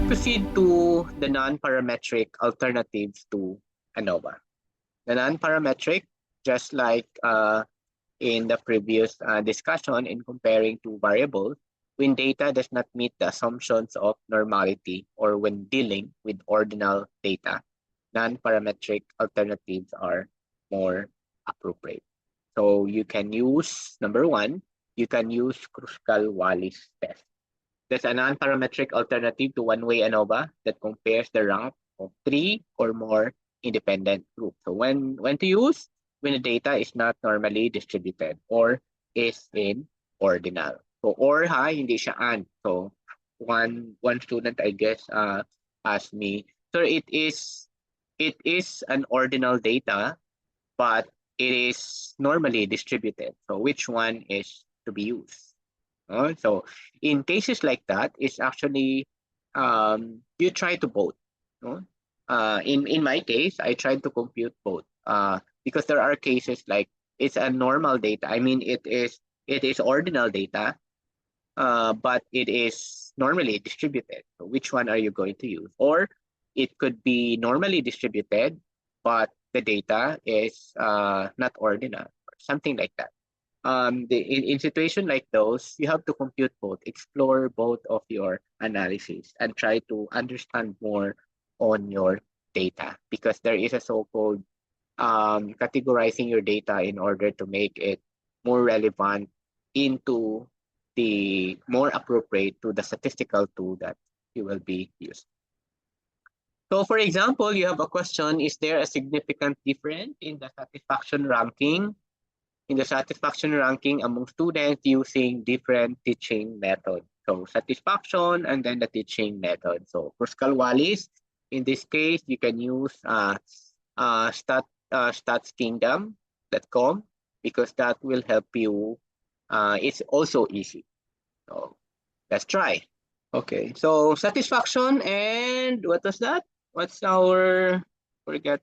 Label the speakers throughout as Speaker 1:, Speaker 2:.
Speaker 1: Proceed to the non-parametric alternatives to ANOVA. The non-parametric, just like in the previous discussion in comparing two variables, when data does not meet the assumptions of normality or when dealing with ordinal data, non-parametric alternatives are more appropriate. So you can use, number one, you can use Kruskal-Wallis test. That's a non-parametric alternative to one-way ANOVA that compares the rank of three or more independent groups. So when to use? When the data is not normally distributed or is in ordinal. So or hindi siya and. So one student I guess asked me, so it is an ordinal data, but it is normally distributed. So which one is to be used? So in cases like that, it's actually you try to both. In my case, I tried to compute both because there are cases like it's a normal data. I mean, it is ordinal data, but it is normally distributed. So which one are you going to use? Or it could be normally distributed, but the data is not ordinal, or something like that. In situation like those, you have to compute both, explore both of your analysis, and try to understand more on your data because there is a so-called categorizing your data in order to make it more relevant into the more appropriate to the statistical tool that you will be using. So for example, you have a question, is there a significant difference in the satisfaction ranking among students using different teaching methods? So satisfaction and then the teaching method. So Kruskal-Wallis, in this case, you can use statskingdom.com because that will help you. It's also easy. So let's try. Okay, so satisfaction and what was that? What's our, forget,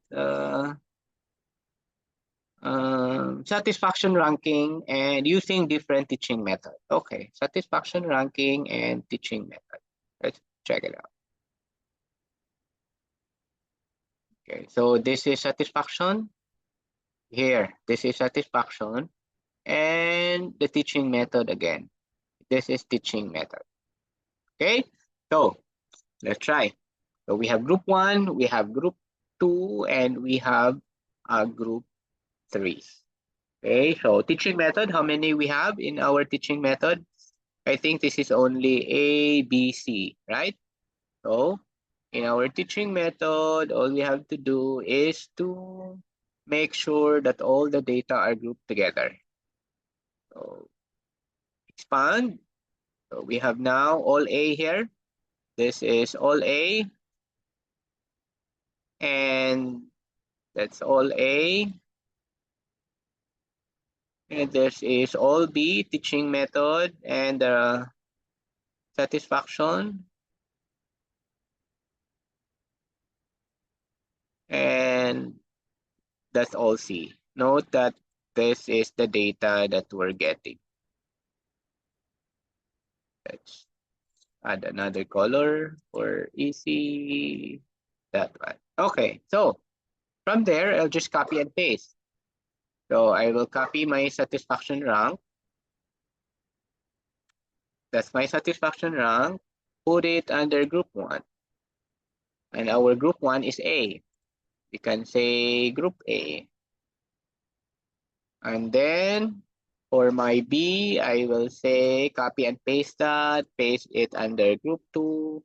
Speaker 1: satisfaction ranking and using different teaching methods. Okay, satisfaction ranking and teaching method. Let's check it out. Okay, so this is satisfaction. Here, this is satisfaction. And the teaching method again. This is teaching method. Okay, so let's try. So we have group 1, we have group 2, and we have group 3. Okay, so teaching method, how many we have in our teaching method? I think this is only A, B, C, right? So in our teaching method, all we have to do is to make sure that all the data are grouped together. So expand. So we have now all A here. This is all A. And that's all A. And this is all B, teaching method, and satisfaction. And that's all C. Note that this is the data that we're getting. Let's add another color for easy. That one. Okay, so from there, I'll just copy and paste. So I will copy my satisfaction rank. That's my satisfaction rank. Put it under group 1. And our group 1 is A. We can say group A. And then for my B, I will say copy and paste that, paste it under group 2.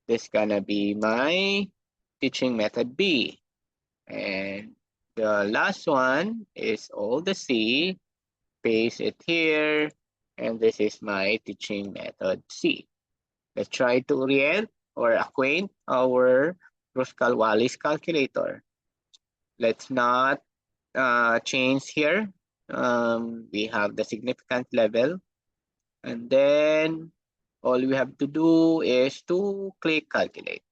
Speaker 1: This is gonna be my teaching method B. And the last one is all the C, paste it here, and this is my teaching method C. Let's try to orient or acquaint our Kruskal-Wallis calculator. Let's not change here. We have the significant level. And then all we have to do is to click calculate.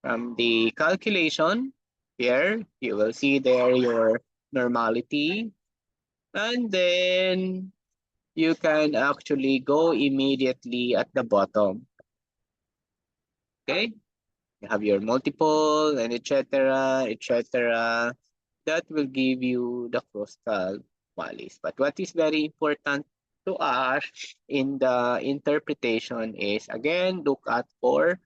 Speaker 1: From the calculation, Here, you will see there your normality. And then you can actually go immediately at the bottom. Okay? You have your multiple and etc. etc. That will give you the crustal values. But what is very important to us in the interpretation is again look at for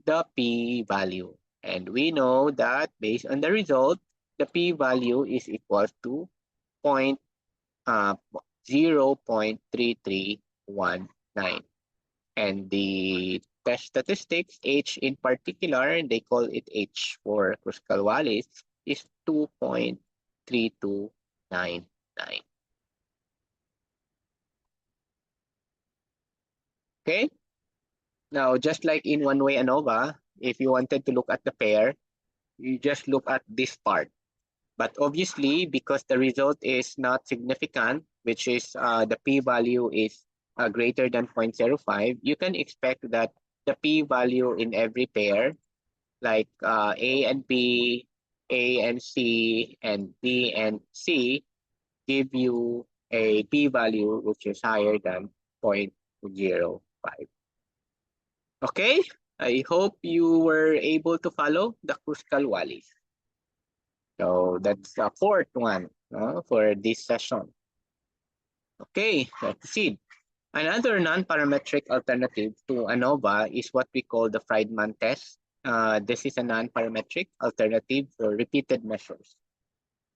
Speaker 1: the p-value. And we know that based on the result, the p-value is equal to point, 0.3319. And the test statistics, H in particular, they call it H for Kruskal-Wallis, is 2.3299. Okay? Now, just like in one-way ANOVA, if you wanted to look at the pair, you just look at this part. But obviously, because the result is not significant, which is the p-value is greater than 0.05, you can expect that the p-value in every pair, like A and B, A and C, and B and C, give you a p-value which is higher than 0.05. Okay, I hope you were able to follow the Kruskal-Wallis. So that's the fourth one for this session. Okay, let's proceed. Another non-parametric alternative to ANOVA is what we call the Friedman test. This is a non-parametric alternative for repeated measures.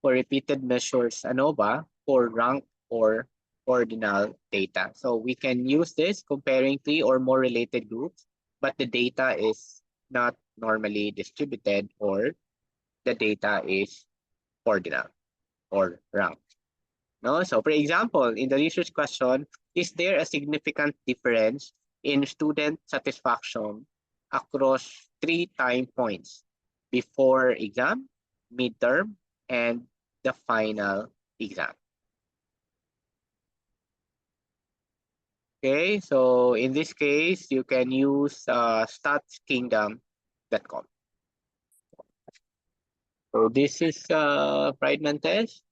Speaker 1: For repeated measures ANOVA for rank or ordinal data. So we can use this comparing three or more related groups, but the data is not normally distributed or the data is ordinal or rank. No? So for example, in the research question, is there a significant difference in student satisfaction across 3 time points before exam, midterm, and the final exam? Okay, so in this case, you can use statskingdom.com. So this is Friedman test.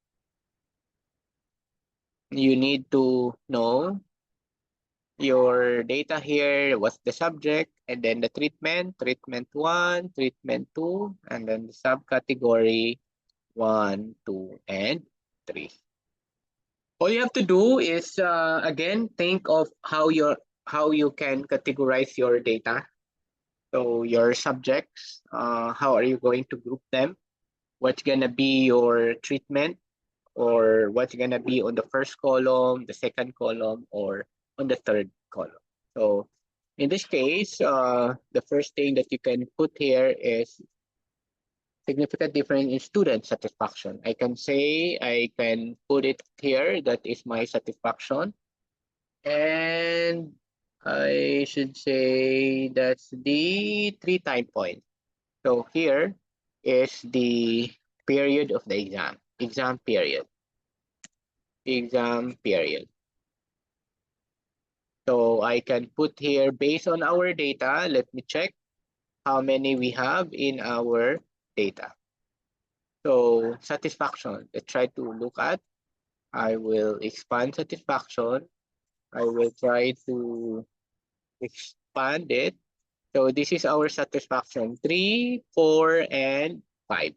Speaker 1: You need to know your data here, what's the subject, and then the treatment, treatment 1, treatment 2, and then the subcategory 1, 2, and 3. All you have to do is, again, think of how you can categorize your data. So your subjects, how are you going to group them? What's going to be your treatment? Or what's going to be on the first column, the second column, or on the third column. So in this case, the first thing that you can put here is significant difference in student satisfaction. I can put it here, that is my satisfaction. And I should say that's the 3 time points. So here is the period of the exam, exam period. So I can put here based on our data. Let me check how many we have in our data. So satisfaction, let's try to look at. I will expand satisfaction. I will try to expand it. So this is our satisfaction, 3, 4, and 5.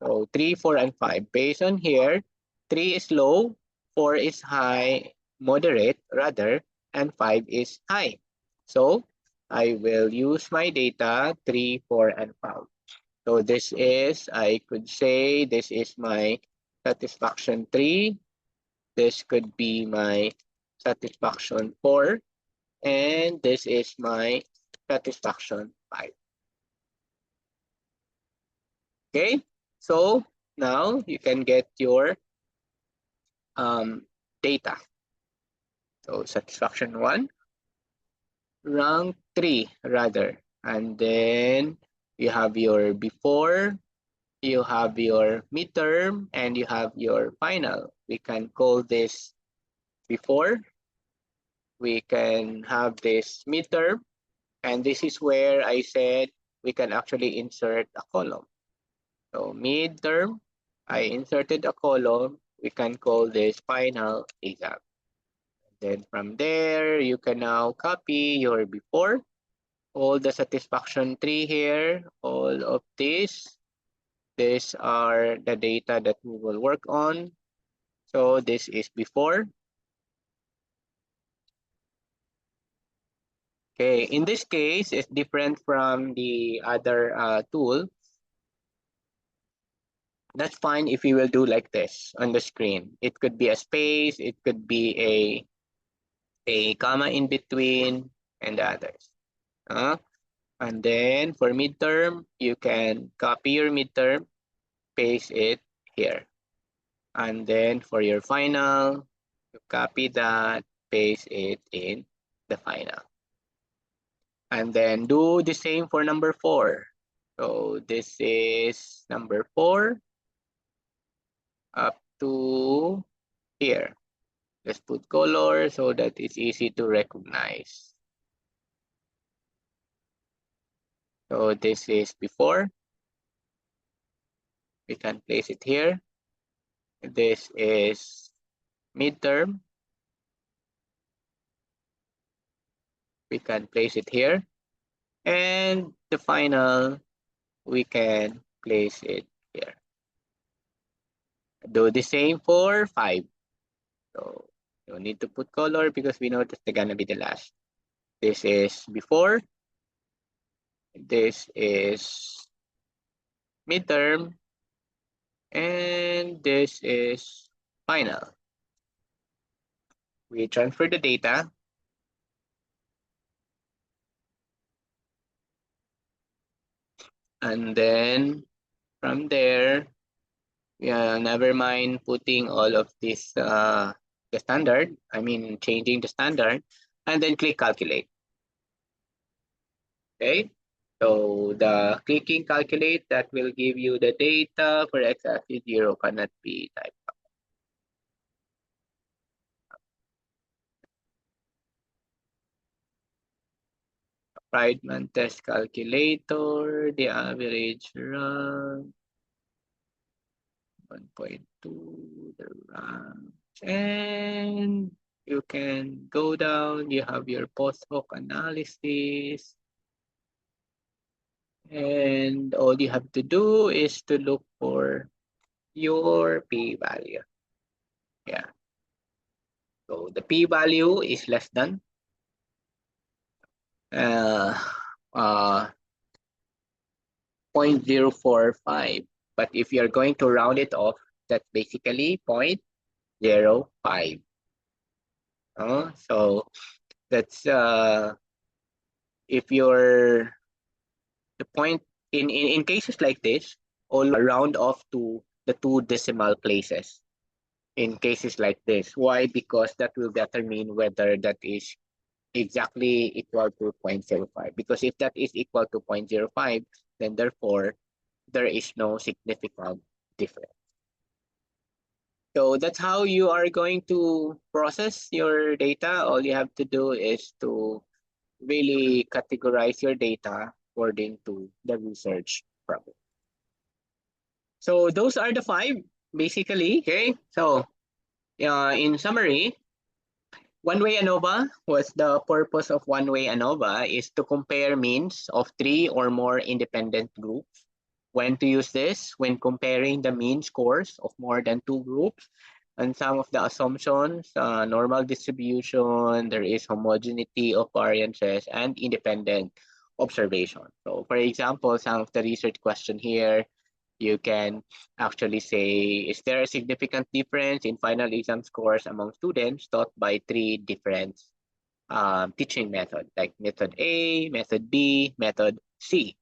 Speaker 1: So 3, 4, and 5. Based on here, 3 is low, 4 is high, moderate rather, and 5 is high. So I will use my data 3, 4, and 5. So this is, I could say, this is my satisfaction 3. This could be my satisfaction 4. And this is my satisfaction 5. Okay, so now you can get your data. So satisfaction 1, rank 3 rather. And then you have your before, you have your midterm, and you have your final. We can call this before. We can have this midterm. And this is where I said we can actually insert a column. So midterm, I inserted a column. We can call this final exam. Then from there, you can now copy your before, all the satisfaction tree here, all of this. These are the data that we will work on. So this is before. Okay, in this case, it's different from the other tool. That's fine if you will do like this on the screen. It could be a space, it could be a comma in between, and the others. And then for midterm, you can copy your midterm, paste it here. And then for your final, you copy that, paste it in the final. And then do the same for number 4. So this is number 4 up to here. Let's put color so that it's easy to recognize. So this is before. We can place it here. This is midterm. We can place it here. And the final, we can place it here. Do the same for 5. So you need to put color because we know that they're gonna be the last. This is before. This is midterm. And this is final. We transfer the data. And then from there, never mind putting all of this, the standard, I mean, changing the standard, and then click calculate. Okay, so the clicking calculate, that will give you the data for x-axis 0 cannot be typed. Friedman test calculator, the average run, 1.2, the rank, and you can go down, you have your post hoc analysis, and all you have to do is to look for your p-value. Yeah, so the p-value is less than uh, uh, 0.045, but if you're going to round it off, that's basically 0.05. So that's if you're the point in cases like this, all round off to the 2 decimal places in cases like this. Why? Because that will determine whether that is exactly equal to 0.05. Because if that is equal to 0.05, then therefore there is no significant difference. So that's how you are going to process your data. All you have to do is to really categorize your data according to the research problem. So those are the 5 basically. Okay, so in summary, one-way ANOVA was the purpose of one-way ANOVA is to compare means of 3 or more independent groups. When to use this? When comparing the mean scores of more than 2 groups. And some of the assumptions, normal distribution, there is homogeneity of variances, and independent observation. So for example, some of the research question here, you can actually say, is there a significant difference in final exam scores among students taught by 3 different teaching methods, like method A, method B, method C?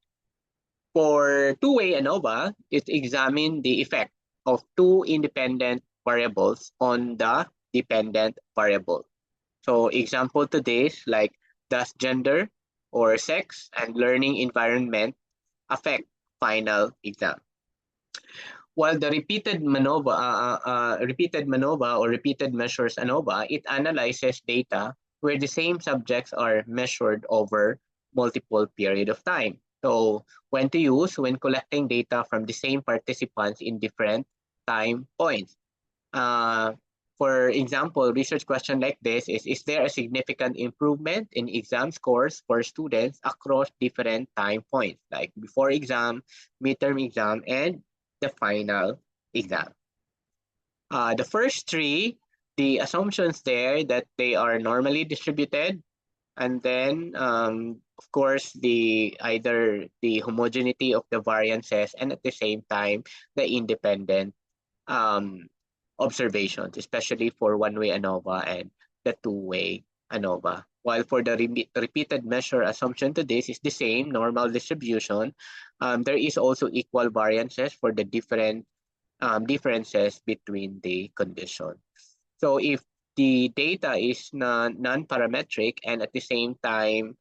Speaker 1: For two-way ANOVA, it examines the effect of 2 independent variables on the dependent variable. So example to this, like does gender or sex and learning environment affect final exam? While the repeated MANOVA or repeated measures ANOVA, it analyzes data where the same subjects are measured over multiple period of time. So when to use when collecting data from the same participants in different time points. Uh, for example, research question like this is there a significant improvement in exam scores for students across different time points, like before exam, midterm exam, and the final exam? The first three, the assumptions there that they are normally distributed, and then of course the either the homogeneity of the variances and at the same time the independent um, observations, especially for one-way ANOVA and the two-way ANOVA. While for the repeated measure assumption to this is the same normal distribution, there is also equal variances for the different differences between the condition. So if the data is non-parametric and at the same time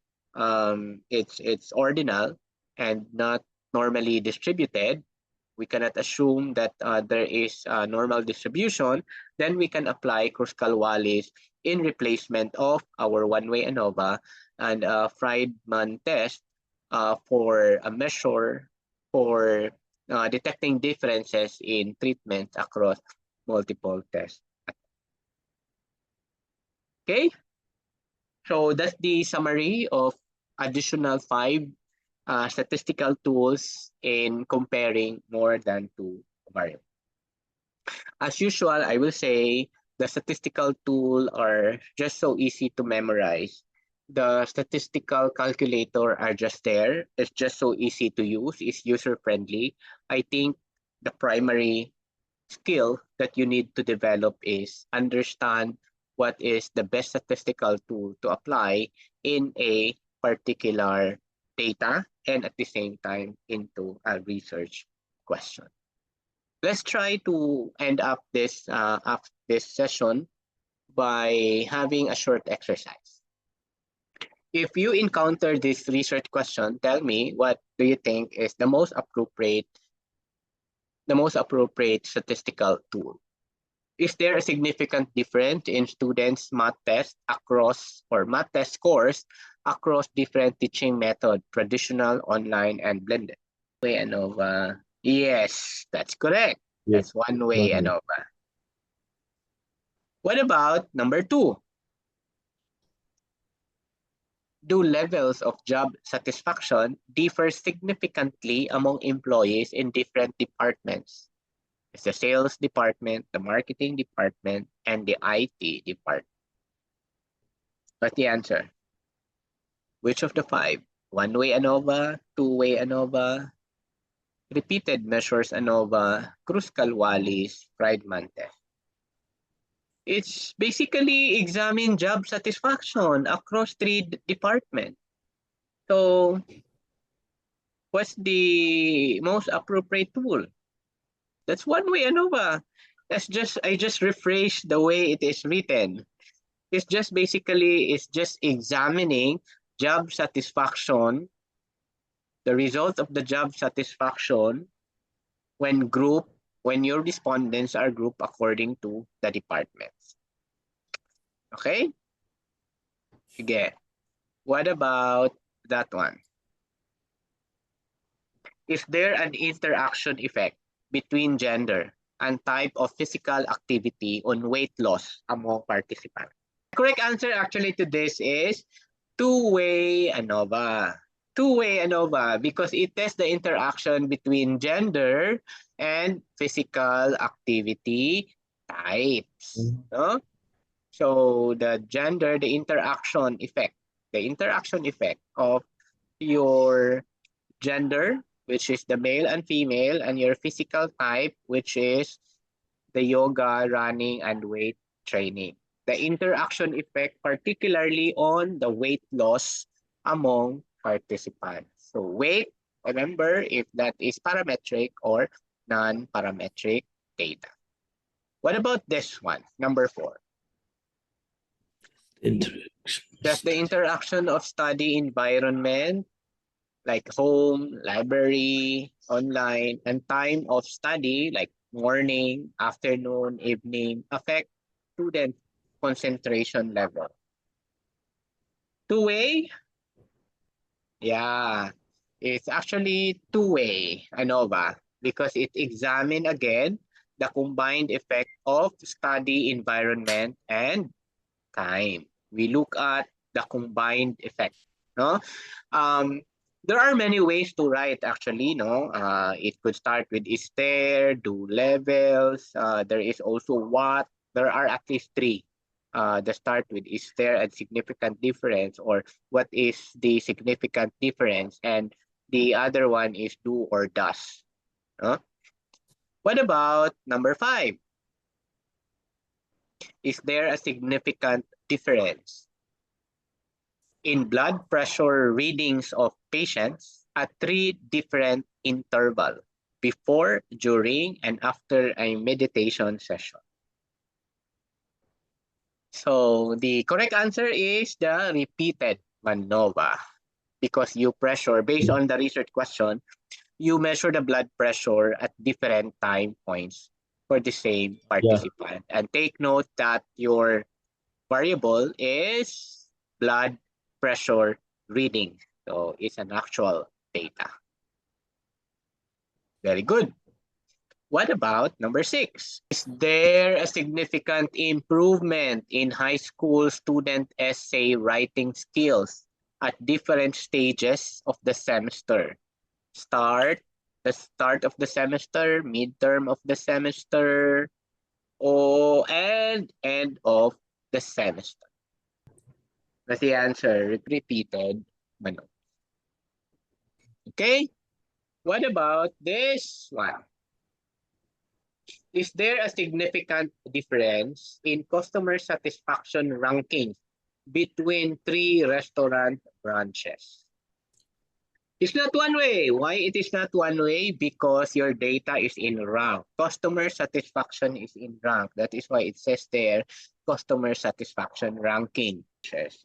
Speaker 1: it's ordinal and not normally distributed, we cannot assume that there is a normal distribution, then we can apply Kruskal-Wallis in replacement of our one-way ANOVA and Friedman test for a measure for detecting differences in treatment across multiple tests. Okay, so that's the summary of additional 5 statistical tools in comparing more than 2 variables. As usual, I will say the statistical tool are just so easy to memorize. The statistical calculator are just there. It's just so easy to use. It's user friendly. I think the primary skill that you need to develop is understand what is the best statistical tool to apply in a particular data and at the same time into a research question. Let's try to end up this session by having a short exercise. If you encounter this research question, tell me what do you think is the most appropriate statistical tool. Is there a significant difference in students' math test across or math test scores across different teaching methods, traditional, online, and blended? Way ANOVA. Yes, that's correct.
Speaker 2: Yes.
Speaker 1: That's one way ANOVA. What about number 2? Do levels of job satisfaction differ significantly among employees in different departments? It's the sales department, the marketing department, and the IT department. What's the answer? Which of the 5? One-way ANOVA, two-way ANOVA, repeated measures ANOVA, Kruskal-Wallis, Friedman test. It's basically examine job satisfaction across 3 departments. So what's the most appropriate tool? That's one-way ANOVA. I just rephrased the way it is written. It's just basically examining job satisfaction, the result of the job satisfaction when your respondents are grouped according to the departments. Okay? Sige. What about that one? Is there an interaction effect between gender and type of physical activity on weight loss among participants? The correct answer actually to this is two-way ANOVA. Two-way ANOVA because it tests the interaction between gender and physical activity types. No? So the gender, the interaction effect of your gender, which is the male and female, and your physical type, which is the yoga, running, and weight training. The interaction effect, particularly on the weight loss among participants. So weight, remember if that is parametric or non-parametric data. What about this one, number 4? Does the interaction of study environment like home, library, online, and time of study like morning, afternoon, evening affect student concentration level? Two-way? Yeah. It's actually two-way ANOVA because it examines again the combined effect of study environment and time. We look at the combined effect. No, um, there are many ways to write actually. No, it could start with is there, do levels. There is also what. There are at least three. The start with is there a significant difference, or what is the significant difference, and the other one is do or does. No? What about number 5? Is there a significant difference in blood pressure readings of patients at 3 different intervals before, during, and after a meditation session? So the correct answer is the repeated ANOVA because you pressure, based on the research question, you measure the blood pressure at different time points for the same
Speaker 2: Yeah.
Speaker 1: participant. And take note that your variable is blood pressure reading. So it's an actual data. Very good. What about number 6? Is there a significant improvement in high school student essay writing skills at different stages of the semester? The start of the semester, midterm of the semester, and end of the semester. That's the answer. Repeated manok. Okay. What about this one? Is there a significant difference in customer satisfaction rankings between 3 restaurant branches? It's not one way. Why it is not one way? Because your data is in rank. Customer satisfaction is in rank. That is why it says there, customer satisfaction ranking.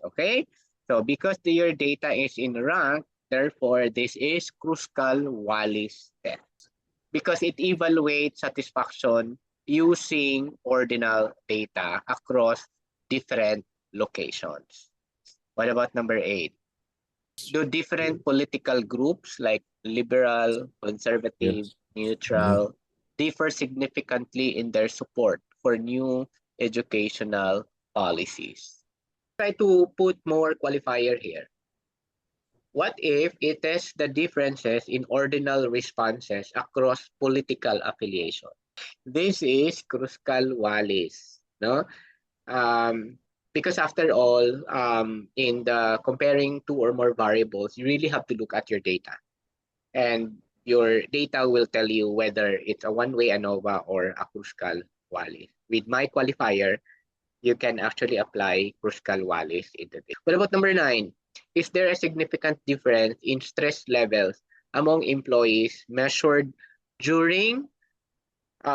Speaker 1: Okay? So because your data is in rank, therefore this is Kruskal-Wallis test. Because it evaluates satisfaction using ordinal data across different locations. What about number 8? Do different political groups like liberal, conservative,
Speaker 2: Yes.
Speaker 1: neutral differ significantly in their support for new educational policies? Try to put more qualifier here. What if it is the differences in ordinal responses across political affiliation? This is Kruskal-Wallis, no? Because after all, in the comparing two or more variables, you really have to look at your data. And your data will tell you whether it's a one-way ANOVA or a Kruskal-Wallis. With my qualifier, you can actually apply Kruskal-Wallis into this. What about number 9? Is there a significant difference in stress levels among employees measured during,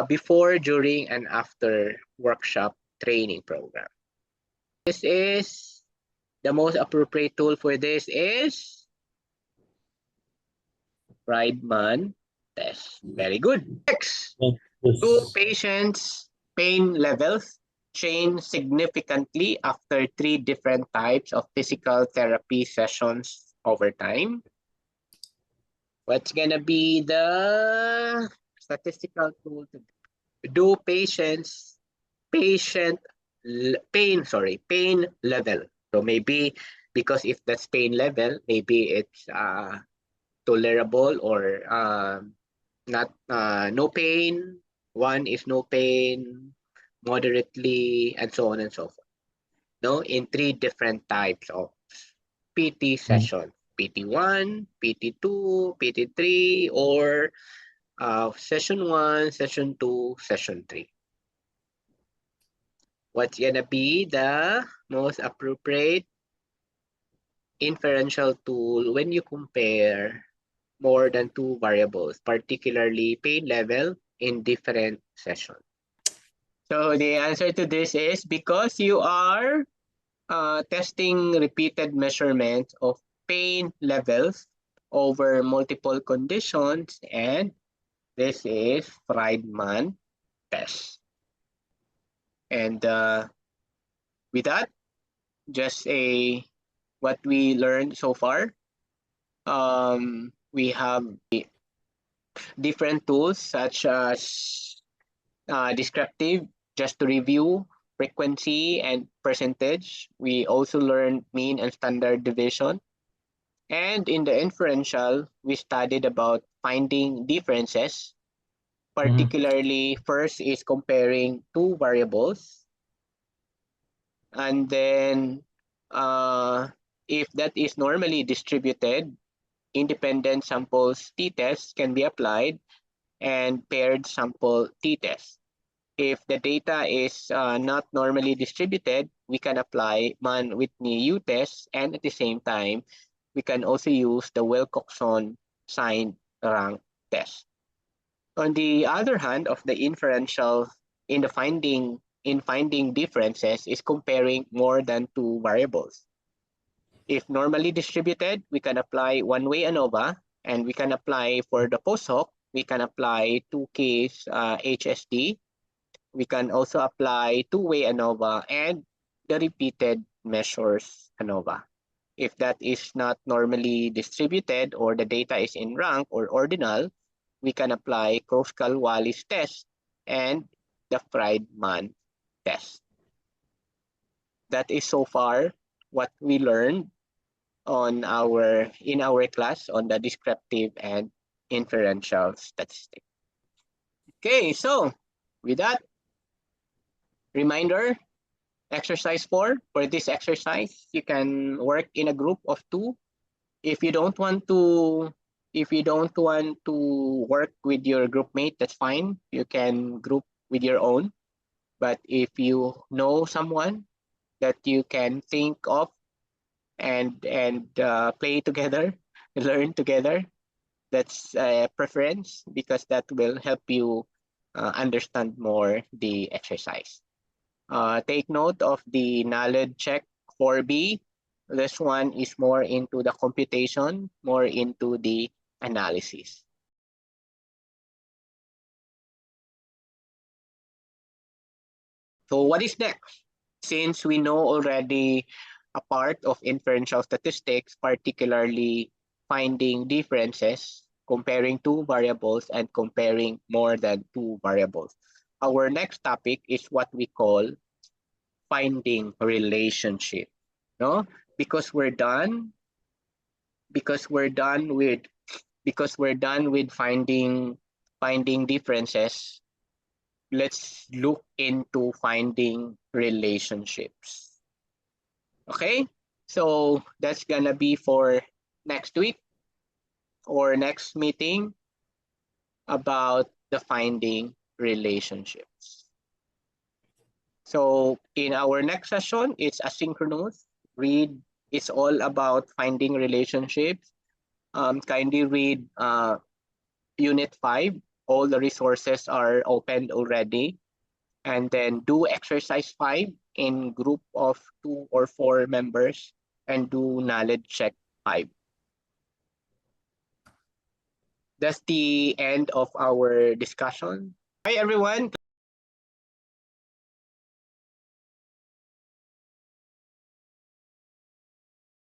Speaker 1: before, during, and after workshop training program? This is the most appropriate tool for this is Friedman test. Very good. Next, do
Speaker 2: Yes.
Speaker 1: patients' pain levels change significantly after 3 different types of physical therapy sessions over time? What's gonna be the statistical tool to do pain level? So maybe because if that's pain level, maybe it's tolerable or not no pain. One is no pain, moderately, and so on and so forth. No, in 3 different types of PT session. PT1, PT2, PT3, or session 1, session 2, session 3. What's gonna be the most appropriate inferential tool when you compare more than 2 variables, particularly pain level in different sessions? So the answer to this is because you are testing repeated measurements of pain levels over multiple conditions, and this is Friedman test. And with that, just what we learned so far. We have different tools such as descriptive, just to review, frequency and percentage. We also learned mean and standard deviation. And in the inferential, we studied about finding differences. Particularly, first is comparing two variables. And then if that is normally distributed, independent samples t-test can be applied and paired sample t-test. If the data is not normally distributed, we can apply Mann-Whitney U-test, and at the same time, we can also use the Wilcoxon signed rank test. On the other hand, of the inferential in finding differences is comparing more than two variables. If normally distributed, we can apply one-way ANOVA, and we can apply for the post hoc, we can apply two-case HSD. We can also apply two-way ANOVA and the repeated measures ANOVA. If that is not normally distributed or the data is in rank or ordinal, we can apply Kroskal-Wallis test and the Friedman test. That is so far what we learned in our class on the descriptive and inferential statistics. Okay, so with that, reminder, exercise 4. For this exercise, you can work in a group of 2. If you don't want to work with your group mate, that's fine. You can group with your own. But if you know someone that you can think of and play together, learn together, that's a preference, because that will help you understand more the exercise. Take note of the knowledge check 4B. This one is more into the computation, more into the analysis. So what is next? Since we know already a part of inferential statistics, particularly finding differences, comparing two variables and comparing more than two variables. Our next topic is what we call finding relationship. No? Because we're done with finding differences, let's look into finding relationships. Okay, so that's gonna be for next week or next meeting about the finding relationships. So in our next session, it's asynchronous. It's all about finding relationships. Kindly read Unit 5. All the resources are opened already. And then do exercise 5 in group of 2 or 4 members and do knowledge check 5. That's the end of our discussion. Hi, everyone.